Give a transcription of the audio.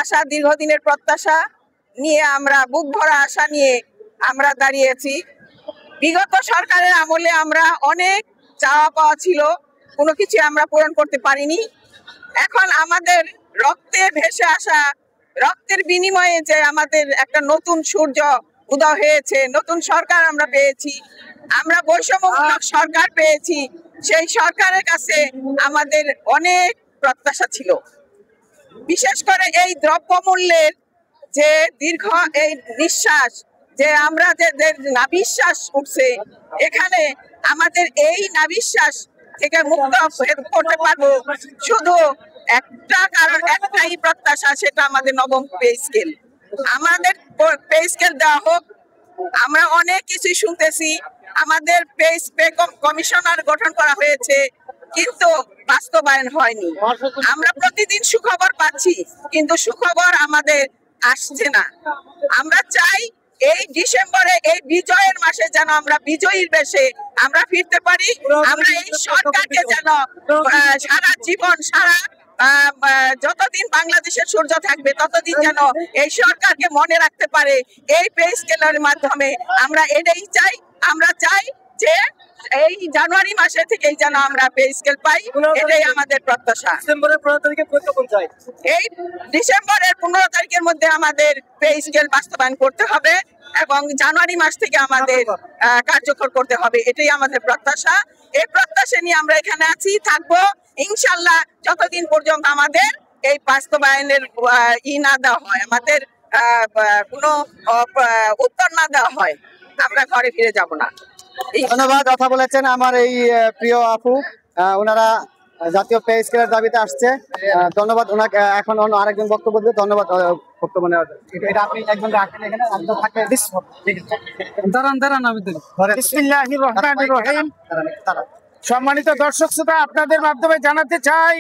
আশা, দীর্ঘদিনের প্রত্যাশা নিয়ে আমরা বুক ভরা আশা নিয়ে আমরা দাঁড়িয়েছি। বিগত সরকারের আমলে আমরা অনেক চাওয়া পাওয়া ছিল, কোনো কিছু আমরা পূরণ করতে পারিনি। এখন আমাদের রক্তে ভেসে আসা, রক্তের বিনিময়ে যে আমাদের একটা নতুন সূর্য উদয় হয়েছে, নতুন সরকার আমরা পেয়েছি, আমরা বৈষম্যমূলক সরকার পেয়েছি। সেই সরকারের কাছে আমাদের অনেক প্রত্যাশা ছিল। বিশেষ করে এই দ্রব্যমূল্যের যে দীর্ঘ এই নিঃশ্বাস, যে আমরা যে নাভিশ্বাস উঠছে, এখানে আমাদের এই নাভিশ্বাস থেকে মুক্ত করতে পারবো শুধু একটা কারণ, একটাই প্রত্যাশা, সেটা আমাদের নবম পে স্কেল। আমাদের পে স্কেল দেওয়া হোক। আমরা অনেক কিছু শুনতেছি, আমাদের পে কমিশনার গঠন করা হয়েছে, কিন্তু বাস্তবায়ন হয়নি। আমরা প্রতিদিন সুখবর পাচ্ছি, কিন্তু সুখবর আমাদের আসছে না। আমরা চাই এই ডিসেম্বরে, এই বিজয়ের মাসে যেন আমরা বিজয়ীর বেশে আমরা ফিরতে পারি। আমরা এই সরকারকে যেন সারা জীবন, যতদিন বাংলাদেশের সূর্য থাকবে ততদিন যেন এই সরকারকে মনে রাখতে পারে। এই পে স্কেলের মাধ্যমে আমরা এটাই চাই। আমরা চাই যে এই জানুয়ারি মাসে থেকেই যেন আমরা পে স্কেল পাই, এটাই আমাদের প্রত্যাশা। এই ডিসেম্বরের 15 তারিখের মধ্যে আমাদের পে স্কেল বাস্তবায়ন করতে হবে এবং জানুয়ারি মাস থেকে আমাদের কার্যকর করতে হবে, এটাই আমাদের প্রত্যাশা। এই প্রত্যাশা নিয়ে আমরা এখানে আছি, থাকবো ইনশাল্লাহ, যতদিন পর্যন্ত আমাদের এই বাস্তবায়নের না দেওয়া হয়, আমাদের কোনো উত্তর না দেওয়া হয়, আমরা ঘরে ফিরে যাব না। ধন্যবাদ। কথা বলেছেন আমার এই প্রিয় আপু, ওনারা জাতীয় পে স্কেলের দাবিতে আসছে। ধন্যবাদ ওনাকে। এখন আরেকজন বক্তব্য দেবে। ধন্যবাদ বক্তব্য নেওয়ার জন্য। এটা আপনি একজন রাখেন এখানে, একজন থাকে। দাঁড়ান আমি দিই। বিসমিল্লাহির রহমানির রহিম। সম্মানিত দর্শক শ্রোতা, আপনাদের মাধ্যমে জানাতে চাই